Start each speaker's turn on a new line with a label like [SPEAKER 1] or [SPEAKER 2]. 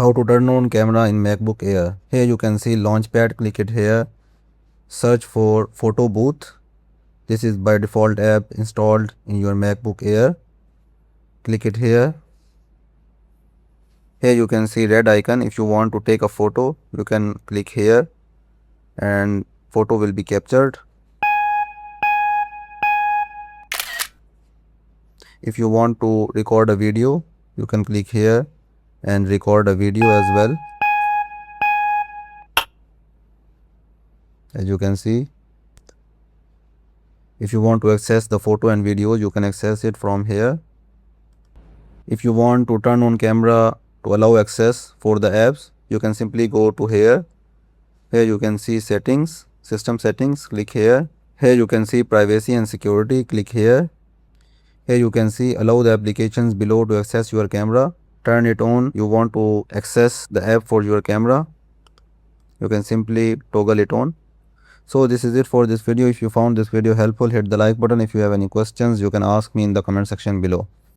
[SPEAKER 1] How to turn on camera in MacBook Air. Here you can see Launchpad, click it here. Search for photo booth. This is by default app installed in your MacBook Air. Click it here. Here you can see red icon. If you want to take a photo, you can click here and photo will be captured. If you want to record a video, you can click here and record a video as well. As you can see, if you want to access the photo and video, you can access it from here. If you want to turn on camera to allow access for the apps, you can simply go to here. Here you can see settings, system settings, click here. Here you can see privacy and security, click here. Here you can see allow the applications below to access your camera. Turn it on. You want to access the app for your camera, you can simply toggle it on. So this is it for this video. If you found this video helpful, hit the like button. If you have any questions, you can ask me in the comment section below.